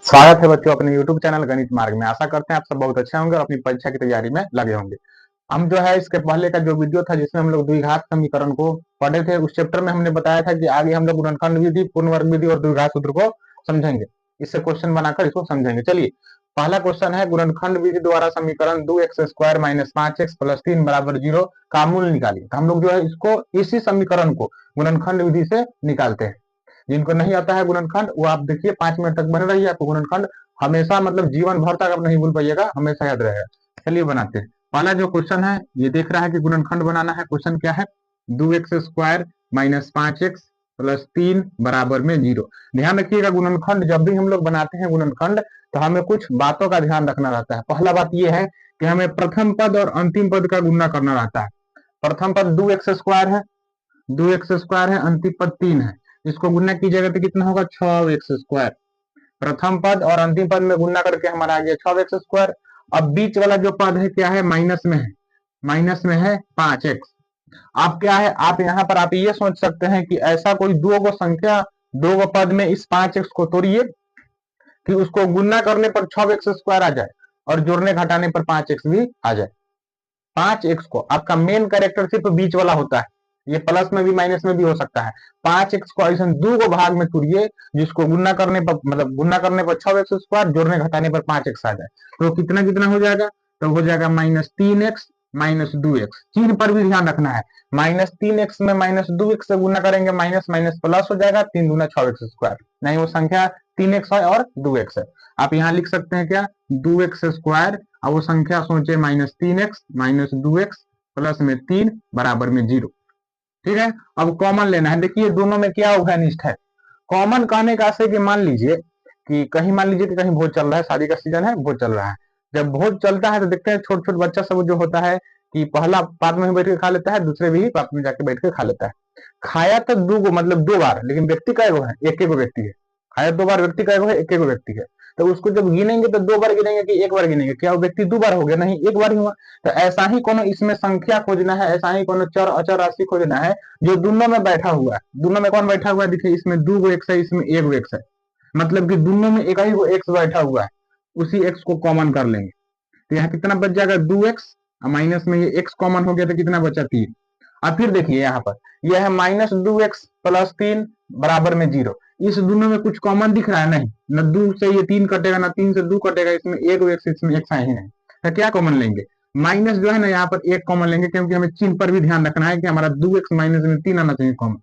स्वागत है बच्चों अपने YouTube चैनल गणित मार्ग में। आशा करते हैं आप सब बहुत अच्छे होंगे और अपनी परीक्षा की तैयारी में लगे होंगे। हम जो है इसके पहले का जो वीडियो था जिसमें हम लोग द्विघात समीकरण को पढ़े थे, उस चैप्टर में हमने बताया था कि आगे हम लोग गुणनखंड विधि, पूर्ण वर्ग विधि और द्विघात सूत्र को समझेंगे। इससे क्वेश्चन बनाकर इसको समझेंगे। चलिए, पहला क्वेश्चन है गुणनखंड विधि द्वारा समीकरण 2x² - 5x + 3 = 0 का मूल निकालिए। तो हम लोग जो है इसको इसी समीकरण को गुणनखंड विधि से निकालते हैं। जिनको नहीं आता है गुणनखंड वो आप देखिए 5 मिनट तक बने रहिए, आपको गुणनखंड हमेशा मतलब जीवन भर तक आप नहीं भूल पाइएगा, हमेशा याद रहेगा। चलिए बनाते हैं। पहला जो क्वेश्चन है ये देख रहा है कि गुणनखंड बनाना है। क्वेश्चन क्या है? 2x² - 5x + 3 = 0। ध्यान रखिएगा, गुणनखंड जब भी हम लोग बनाते हैं गुणनखंड तो हमें कुछ बातों का ध्यान रखना रहता है। पहला बात ये है कि हमें प्रथम पद और अंतिम पद का गुणा करना रहता है। प्रथम पद 2x² है, 2x² है, अंतिम पद 3 है। इसको गुणा कीजिएगा तो कितना होगा? 6x²। प्रथम पद और अंतिम पद में गुणा करके हमारा आ गया 6x²। अब बीच वाला जो पद है क्या है? माइनस में है, माइनस में है 5x। आप क्या है, आप यहाँ पर आप ये सोच सकते हैं कि ऐसा कोई दो गो संख्या, दो गो पद में इस 5x को तोड़िए कि उसको गुणा करने पर 6x² आ जाए और जोड़ने घटाने पर 5x भी आ जाए। 5x को आपका मेन कैरेक्टर सिर्फ बीच वाला होता है, ये प्लस में भी माइनस में भी हो सकता है। 5x को ऐसा दो को भाग में तोड़िए जिसको गुणा करने पर मतलब गुणा करने पर 6x², जोड़ने घटाने पर 5x आ जाए। तो कितना कितना हो जाएगा? तो हो जाएगा -3x - 2x। चिन्ह पर भी ध्यान रखना है। -3x में -2x से गुणा करेंगे, माइनस माइनस प्लस हो जाएगा, 3 दूना 6x²। नहीं, वो संख्या 3x है और 2x है। आप यहाँ लिख सकते हैं क्या? 2x² और वो संख्या सोचे -3x - 2x प्लस में 3 बराबर में 0। ठीक है, अब कॉमन लेना है। देखिए दोनों में क्या उभयनिष्ठ है। कॉमन कहने का से कि मान लीजिए कि कहीं भोज चल रहा है, शादी का सीजन है, भोज चल रहा है। जब भोज चलता है तो देखते हैं छोटे छोटे बच्चा सब जो होता है कि पहला पात में बैठ के खा लेता है, दूसरे भी पात में जाके बैठ के खा लेता है। खाया तो दो मतलब 2 बार, लेकिन व्यक्ति कै गो है? एक व्यक्ति है। खाया 2 बार, व्यक्ति कै गो है? एक व्यक्ति है। तो उसको जब गिनेंगे तो 2 बार गिनेंगे कि 1 बार गिनेंगे? क्या वो व्यक्ति 2 बार हो गया? नहीं, 1 बार ही हुआ। तो ऐसा ही कोनो इसमें संख्या खोजना है, ऐसा ही कोनो चर अचर राशि खोजना है जो दोनों में बैठा हुआ है। दोनों में कौन बैठा हुआ है? देखिए इसमें 2 गो एक्स है, इसमें 1 गो एक्स है, मतलब कि दोनों में एक ही गो एक्स बैठा हुआ है। उसी एक्स को कॉमन कर लेंगे तो यहाँ कितना बच जाएगा? 2x। माइनस में ये x कॉमन हो गया तो कितना बचा? 3। अब फिर देखिए यहाँ पर यह है -2x + 3 बराबर में 0। इस दोनों में कुछ कॉमन दिख रहा है? नहीं, न 2 से ये 3 कटेगा, न 3 से 2 कटेगा, इसमें 1 x, इसमें x है ही नहीं। तो क्या कॉमन लेंगे? माइनस जो है ना यहाँ पर 1 कॉमन लेंगे, क्योंकि हमें चिन्ह पर भी ध्यान रखना है कि हमारा 2x माइनस में 3 आना चाहिए कॉमन।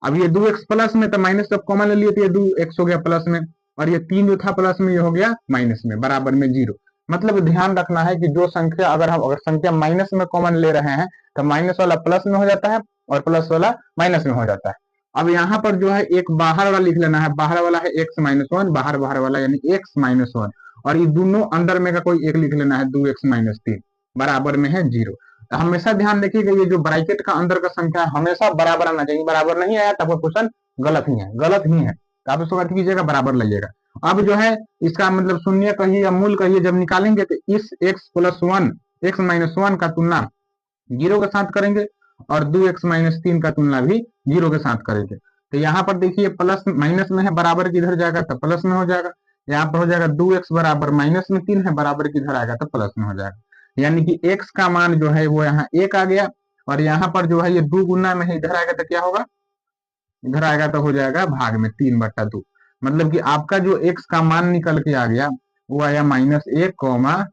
अब ये 2x प्लस में तो माइनस जब कॉमन ले लिए तो ये 2x हो गया प्लस में, और ये 3 जो था प्लस में ये हो गया माइनस में, बराबर में 0। मतलब ध्यान रखना है कि जो संख्या अगर संख्या माइनस में कॉमन ले रहे हैं तो माइनस वाला प्लस में हो जाता है और प्लस वाला माइनस में हो जाता है। अब यहाँ पर जो है एक बाहर वाला लिख लेना है। बाहर वाला है x - 1, बाहर बाहर वाला यानी x - 1, और ये दोनों अंदर में का कोई एक लिख लेना है 2x - 3 बराबर में है 0। हमेशा ध्यान रखिएगा ये जो ब्रैकेट का अंदर का संख्या हमेशा बराबर आना चाहिए। बराबर नहीं आया तब क्वेश्चन गलत ही है, गलत ही है। तो आप इसको कीजिएगा, बराबर लाइएगा। अब जो है इसका मतलब शून्य कहिए या मूल कहिए, जब निकालेंगे तो इस x + 1, x - 1 का तुलना 0 के साथ करेंगे और 2x - 3 का तुलना भी 0 के साथ करेंगे। तो यहाँ पर देखिए प्लस माइनस में है, बराबर किधर जाएगा? तो प्लस में हो जाएगा। यहाँ पर हो जाएगा 2x बराबर -3 है, बराबर किधर आएगा? तो प्लस में हो जाएगा। यानी कि x का मान जो है वो यहाँ 1 आ गया, और यहाँ पर जो है ये 2 गुना में है, इधर आएगा तो क्या होगा? इधर आएगा तो हो जाएगा भाग में 3/2। मतलब कि आपका जो x का मान निकल के आ गया वो आया -1,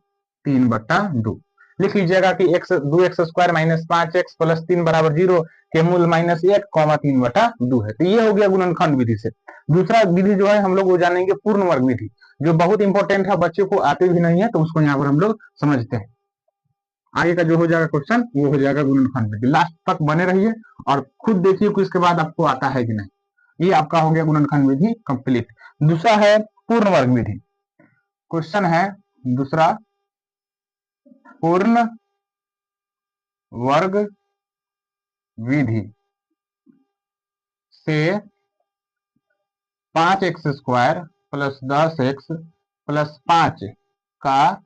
3/2। लिख लीजिएगा कि 2x² - 5x + 3 = 0 के मूल -1, 3/2 है। तो ये हो गया गुणनखंड विधि से। दूसरा विधि जो है हम लोग वो जानेंगे पूर्ण वर्ग विधि, जो बहुत इंपॉर्टेंट है, बच्चों को आते भी नहीं है तो उसको यहाँ पर हम लोग समझते हैं। आगे का जो हो जाएगा क्वेश्चन वो हो जाएगा गुणनखंड विधि। लास्ट तक बने रहिए और खुद देखिए कि इसके बाद आपको आता है कि नहीं। ये आपका हो गया गुणनखंड विधि कंप्लीट। दूसरा है पूर्ण वर्ग विधि। क्वेश्चन है दूसरा, पूर्ण वर्ग विधि से 5x² + 10x + 5 का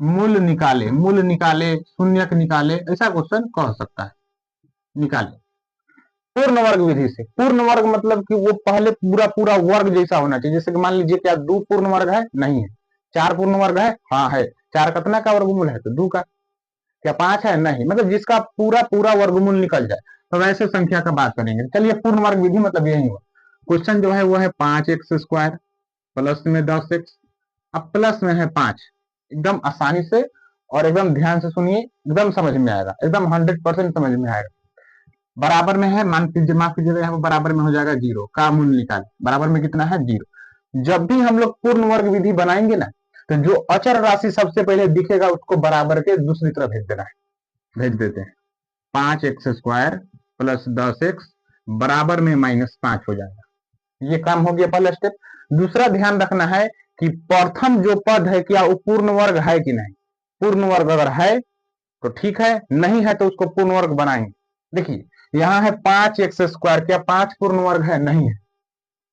मूल निकाले। मूल निकाले, शून्यक निकाले, ऐसा क्वेश्चन कह सकता है। निकाले पूर्ण वर्ग विधि से। पूर्ण वर्ग मतलब कि वो पहले पूरा पूरा वर्ग जैसा होना चाहिए। जैसे कि मान लीजिए क्या 2 पूर्ण वर्ग है? नहीं है। 4 पूर्ण वर्ग है? हाँ है। 4 कितना का वर्गमूल है? तो 2 का। क्या 5 है? नहीं। मतलब जिसका पूरा पूरा वर्गमूल निकल जाए तो वैसे संख्या का बात करेंगे। चलिए पूर्ण वर्ग विधि मतलब यही हुआ। क्वेश्चन जो है वो है 5x² प्लस में 10x, अब प्लस में है 5। एकदम आसानी से और एकदम ध्यान से सुनिए, एकदम समझ में आएगा, एकदम 100% समझ में आएगा। बराबर में है, मान लीजिए, माफ कीजिएगा, यहाँ पर बराबर में हो जाएगा 0 का मूल्य निकाले। बराबर में कितना है? 0। जब भी हम लोग पूर्ण वर्ग विधि बनाएंगे ना, तो जो अचर राशि सबसे पहले दिखेगा उसको बराबर के दूसरी तरफ भेज देना है। भेज देते हैं। 5x² प्लस 10x बराबर में -5 हो जाएगा। ये काम हो गया पहला स्टेप। दूसरा ध्यान रखना है कि प्रथम जो पद है क्या वो पूर्ण वर्ग है कि नहीं। पूर्ण वर्ग अगर है तो ठीक है, नहीं है तो उसको पूर्ण वर्ग बनाएंगे। देखिए यहाँ है 5x², क्या 5 पूर्ण वर्ग है? नहीं है।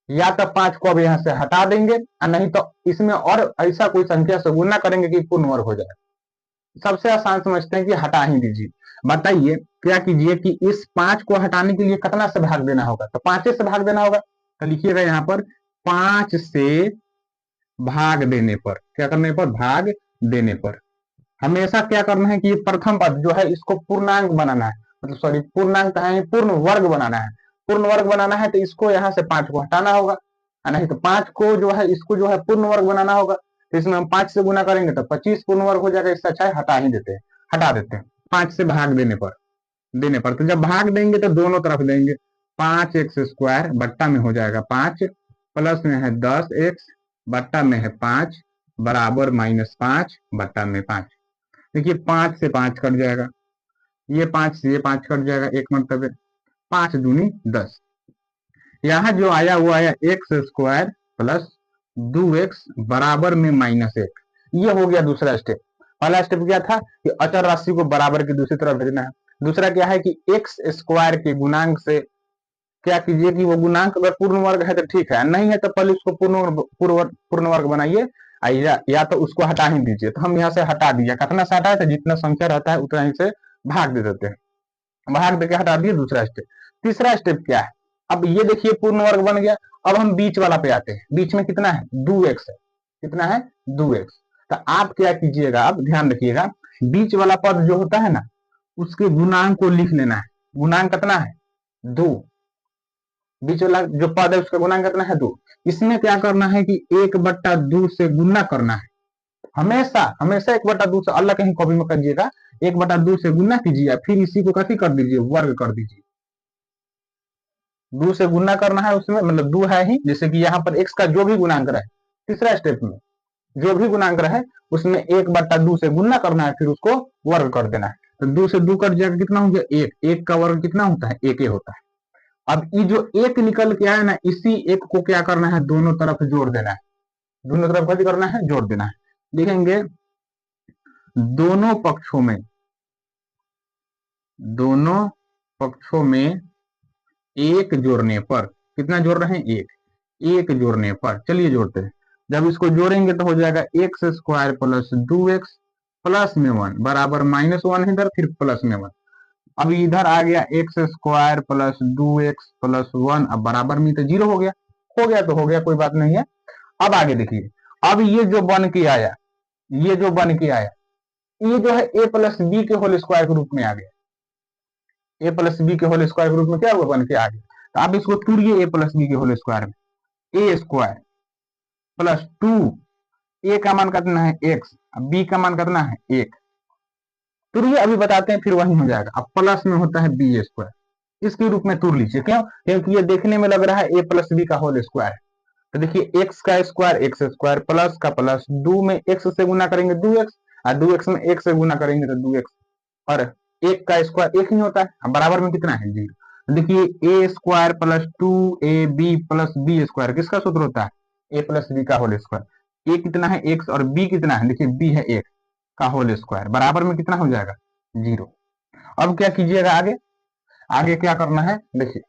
या तो 5 को अब यहाँ से हटा देंगे और नहीं तो इसमें और ऐसा कोई संख्या से गुना करेंगे कि पूर्ण वर्ग हो जाए। सबसे आसान समझते हैं कि हटा ही दीजिए। बताइए क्या कीजिए कि इस 5 को हटाने के लिए कितना से भाग देना होगा? तो 5 से भाग देना होगा। तो लिखिएगा यहाँ पर 5 से भाग देने पर, क्या करने पर? भाग देने पर। हमेशा क्या करना है कि ये प्रथम पद जो है इसको पूर्णांक बनाना है। मतलब सॉरी, पूर्णांक है, पूर्ण वर्ग बनाना है। पूर्ण वर्ग बनाना है तो इसको यहाँ से 5 को हटाना होगा, नहीं तो 5 को जो है इसको जो है पूर्ण वर्ग बनाना होगा। तो इसमें हम 5 से गुना करेंगे तो 25 पूर्ण वर्ग हो जाएगा। इससे अच्छा है हटा ही देते हैं, हटा देते हैं। 5 से भाग देने पर तो जब भाग देंगे तो दोनों तरफ देंगे। 5x² बट्टा में हो जाएगा 5, प्लस में है 10x बट्टा में है 5 बराबर -5 बट्टा में 5। देखिए 5 से 5 कट जाएगा, ये 5 से ये 5 कट जाएगा, एक मतलब 5 दूनी 10। यहाँ जो आया वो आया x² प्लस 2x बराबर में -1। ये हो गया दूसरा स्टेप। पहला स्टेप क्या था कि अचर राशि को बराबर की दूसरी तरफ भेजना है। दूसरा क्या है कि x² के गुणांक से क्या कीजिए कि वो गुणांक अगर पूर्ण वर्ग है तो ठीक है, नहीं है तो पहले उसको पूर्ण वर्ग बनाइए, या तो उसको हटा ही दीजिए। तो हम यहाँ से हटा दिया, कितना से हटाया? तो जितना संख्या रहता है उतना ही से भाग दे देते हैं। भाग देके हटा दिए, दूसरा स्टेप। तीसरा स्टेप क्या है? अब ये देखिए पूर्ण वर्ग बन गया। अब हम बीच वाला पे आते हैं। बीच में कितना है? 2x है। कितना है? 2x। तो आप क्या कीजिएगा, अब ध्यान रखिएगा, बीच वाला पद जो होता है ना उसके गुणांक को लिख लेना है। गुणांक कितना है? 2। बीच वाला जो पद है उसका गुणांक कितना है? 2। इसमें क्या करना है कि 1/2 से गुना करना है। हमेशा हमेशा 1/2 से, अल्लाह कहीं कॉपी में करिएगा, 1/2 से गुना कीजिए, फिर इसी को कथी कर दीजिए? वर्ग कर दीजिए। 2 से गुना करना है उसमें, मतलब 2 है ही, जैसे कि यहाँ पर x का जो भी गुणांक रहे, तीसरा स्टेप में जो भी गुणांक रहे उसमें 1/2 से गुना करना है, फिर उसको वर्ग कर देना है। तो 2 से 2 कट जाएगा, कितना हो गया? 1। 1 का वर्ग कितना होता है? 1 होता है। अब ये जो 1 निकल के आया ना, इसी 1 को क्या करना है? दोनों तरफ जोड़ देना है। दोनों तरफ क्या करना है? जोड़ देना है। देखेंगे दोनों पक्षों में 1 जोड़ने पर, कितना जोड़ रहे हैं? 1। 1 जोड़ने पर, चलिए जोड़ते हैं। जब इसको जोड़ेंगे तो हो जाएगा x² प्लस 2x प्लस में 1 बराबर -1 इधर, फिर प्लस में 1। अब इधर आ गया x² प्लस 2x प्लस 1, अब बराबर में तो 0 हो गया। हो गया तो हो गया, कोई बात नहीं है। अब आगे देखिए, अब ये जो बन के आया, ये जो बन के आया, ये जो है a प्लस बी के होल स्क्वायर के रूप में आ गया। a प्लस बी के होल स्क्वायर के रूप में क्या हुआ? बन के आ गया। तो आप इसको तोड़िए a प्लस बी के होल स्क्वायर में। a² प्लस 2, a का मान कितना है? x, b का मान कितना है? 1। तुरिए, अभी बताते हैं, फिर वही हो जाएगा। अब प्लस में होता है b², इसके रूप में तुर लीजिए। क्यों? क्योंकि ये देखने में लग रहा है a प्लस बी का होल स्क्वायर है। तो देखिए x का स्क्वायर x² प्लस का प्लस, 2 में x से गुना करेंगे 2x, और 2x में 1 से गुना करेंगे तो 2x, और 1 का स्क्वायर 1 ही होता है। बराबर में कितना है? 0। देखिए a² plus 2ab plus b² किसका सूत्र होता है? a प्लस बी का होल स्क्वायर। a कितना है? x, और b कितना है? देखिए b है 1 का होल स्क्वायर, बराबर में कितना हो जाएगा? 0। अब क्या कीजिएगा आगे? आगे क्या करना है? देखिए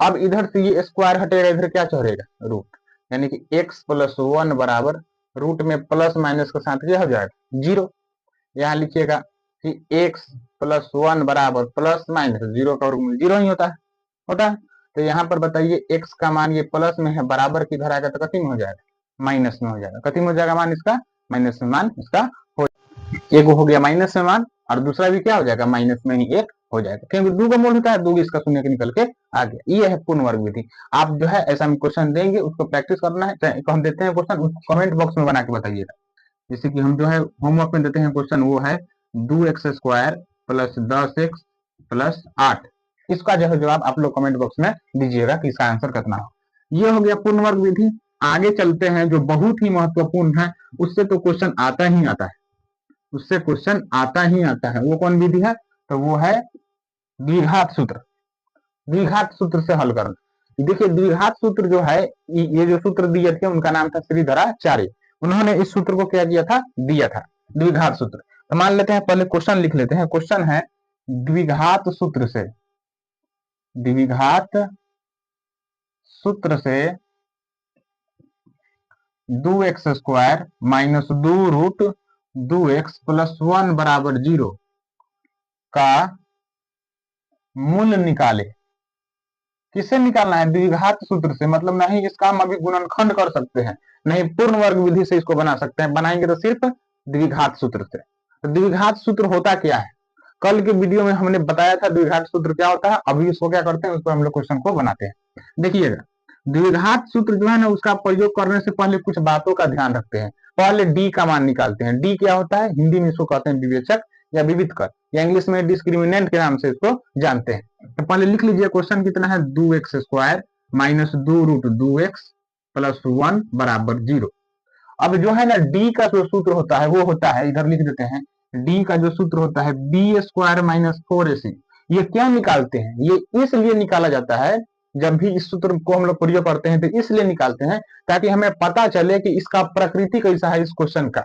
अब इधर से ये स्क्वायर हटेगा, इधर क्या चढ़ेगा? रूट, यानी कि x प्लस 1 बराबर रूट में प्लस माइनस के साथ क्या हो जाएगा? 0। यहाँ लिखिएगा कि x प्लस 1 बराबर प्लस माइनस 0 का वर्गमूल 0 ही होता है। होता है। तो यहाँ पर बताइए x का मान ये प्लस में है, बराबर किधर आएगा तो कति में हो जाएगा, माइनस में हो जाएगा। कति में हो जाएगा मान इसका, माइनस में मान इसका हो, एक हो गया माइनस में मान और दूसरा भी क्या हो जाएगा, माइनस में ही एक हो जाएगा, क्योंकि दो का मूल होता है, दो इसका शून्य के निकल के आ गया। ये है पूर्ण वर्ग विधि। आप जो है ऐसा हम क्वेश्चन देंगे, उसको प्रैक्टिस करना है। हम देते हैं क्वेश्चन, उसको कमेंट बॉक्स में बना के बताइएगा। जैसे कि हम जो है होमवर्क में देते हैं क्वेश्चन, वो है 2x² प्लस 10x प्लस 8। इसका जो है जवाब आप लोग कमेंट बॉक्स में दीजिएगा कि इसका आंसर कितना हो। ये हो गया पूर्ण वर्ग विधि। आगे चलते हैं, जो बहुत ही महत्वपूर्ण है, उससे तो क्वेश्चन आता ही आता है, उससे क्वेश्चन आता ही आता है। वो कौन विधि है, तो वो है द्विघात सूत्र। द्विघात सूत्र से हल करना। देखिए द्विघात सूत्र जो है, ये जो सूत्र दिए थे उनका नाम था श्रीधराचार्य। उन्होंने इस सूत्र को क्या किया था, दिया था द्विघात सूत्र। तो मान लेते हैं, पहले क्वेश्चन लिख लेते हैं। क्वेश्चन है द्विघात सूत्र से, द्विघात सूत्र से 2x² माइनस 2√2x प्लस 1 बराबर 0 का मूल निकाले। किससे निकालना है, द्विघात सूत्र से। मतलब नहीं इसका हम अभी गुणनखंड कर सकते हैं, नहीं पूर्ण वर्ग विधि से इसको बना सकते हैं, बनाएंगे तो सिर्फ द्विघात सूत्र से। तो द्विघात सूत्र होता क्या है, कल के वीडियो में हमने बताया था द्विघात सूत्र क्या होता है। अभी इसको क्या करते हैं, उसको हम लोग क्वेश्चन को बनाते हैं। देखिएगा द्विघात सूत्र जो है ना, उसका प्रयोग करने से पहले कुछ बातों का ध्यान रखते हैं। पहले डी का मान निकालते हैं। डी क्या होता है, हिंदी में इसको कहते हैं विवेचक या विविधकर, या इंग्लिश में डिस्क्रिमिनेंट के नाम से इसको जानते हैं। तो पहले लिख लीजिए, क्वेश्चन कितना है, 2x² माइनस 2√2x प्लस 1 बराबर 0। अब जो है ना डी का जो सूत्र होता है वो होता है, इधर लिख देते हैं, डी का जो सूत्र होता है b² माइनस 4ac। ये क्या निकालते हैं, ये इसलिए निकाला जाता है, जब भी इस सूत्र को हम लोग प्रयोग करते हैं तो इसलिए निकालते हैं ताकि हमें पता चले कि इसका प्रकृति कैसा है इस क्वेश्चन का।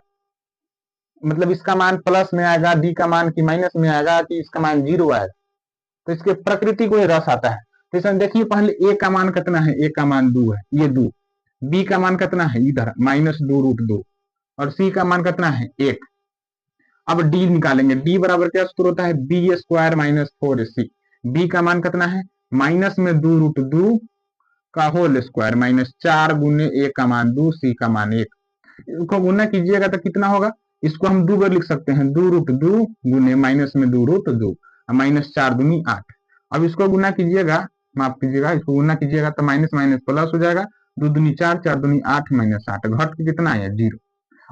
मतलब इसका मान प्लस में आएगा, डी का मान की माइनस में आएगा, कि इसका मान 0 आएगा। तो इसके प्रकृति को ही रस आता है। तो इसमें देखिए पहले ए का मान कितना है, ए का मान 2 है, ये 2। बी का मान कितना है, इधर माइनस 2√2, और सी का मान कितना है 1। अब डी निकालेंगे, डी बराबर क्या सूत्र होता है, b² माइनस 4ac। बी का मान कितना है, माइनस में 2√2 का होल स्क्वायर माइनस 4 गुने ए का मान 2, सी का मान 1। इसको गुना कीजिएगा तो कितना होगा, इसको हम 2 बार लिख सकते हैं, 2√2 गुने माइनस में 2√2 माइनस 4 दूनी 8। अब इसको गुना कीजिएगा, माफ कीजिएगा, इसको गुना कीजिएगा तो माइनस माइनस प्लस हो जाएगा, 2 दूनी 4, 4 दूनी 8 माइनस 8, घट के कितना है 0।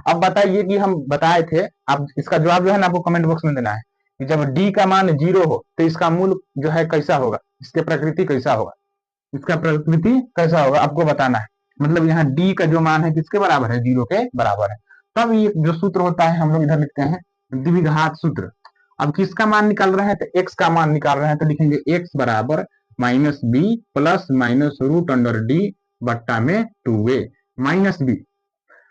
अब बताइए कि हम बताए थे, अब इसका जवाब जो है ना आपको कमेंट बॉक्स में देना है कि जब डी का मान 0 हो तो इसका मूल जो है कैसा होगा, इसके प्रकृति कैसा होगा, इसका प्रकृति कैसा होगा आपको बताना है। मतलब यहाँ डी का जो मान है किसके बराबर है, 0 के बराबर है। तब ये जो सूत्र होता है हम लोग इधर लिखते हैं द्विघात सूत्र। अब किसका मान निकाल रहे हैं, तो x का मान निकाल रहे हैं, तो लिखेंगे x बराबर minus B plus minus √d बट्टा में 2a minus B.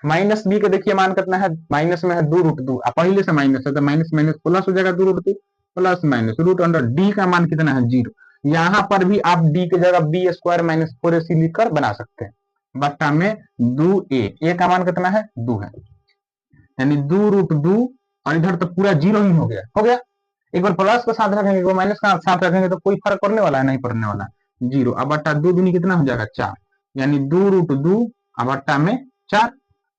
Minus B का देखिए मान कितना है, माइनस में है 2√2, पहले से माइनस है तो माइनस माइनस प्लस हो जाएगा, 2√2 प्लस माइनस √d का मान कितना है 0। यहाँ पर भी आप d की जगह b² माइनस 4ac लिखकर बना सकते हैं, बट्टा में 2a। a का मान कितना है 2 है, यानी 2√2, और इधर तो पूरा 0 ही हो गया। एक बार प्लस का साथ रखेंगे, एक बार माइनस का साथ रखेंगे तो कोई फर्क पड़ने वाला है, नहीं पड़ने वाला, 0। अब बट्टा 2 दूनी कितना हो जाएगा 4, यानी 2√2 अब बट्टा में 4,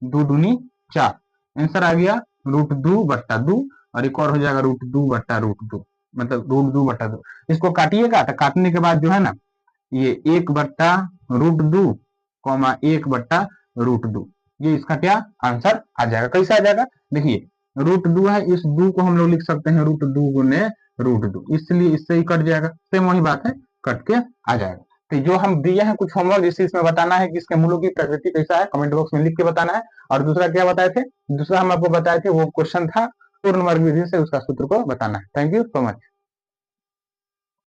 2 दूनी 4, आंसर आ गया √2 बट्टा 2, और एक और हो जाएगा √2 बट्टा √2, मतलब √2 बट्टा 2। इसको काटिएगा तो काटने के बाद जो है ना ये 1 बट्टा √2 कॉमा 1 बट्टा √2, ये इसका क्या आंसर आ जाएगा। कैसा आ जाएगा, देखिए √2 है, इस 2 को हम लोग लिख सकते हैं √2 गुने √2, इसलिए इससे ही कट जाएगा, सेम वही बात है, कट के आ जाएगा। तो जो हम दिए हैं कुछ होमवर्क, जिससे इसमें बताना है कि इसके मूलों की प्रकृति कैसा है, कमेंट बॉक्स में लिख के बताना है। और दूसरा क्या बताए थे, दूसरा हम आपको बताए थे वो क्वेश्चन था पूर्ण वर्ग विधि से उसका सूत्र को बताना है। Thank you so much.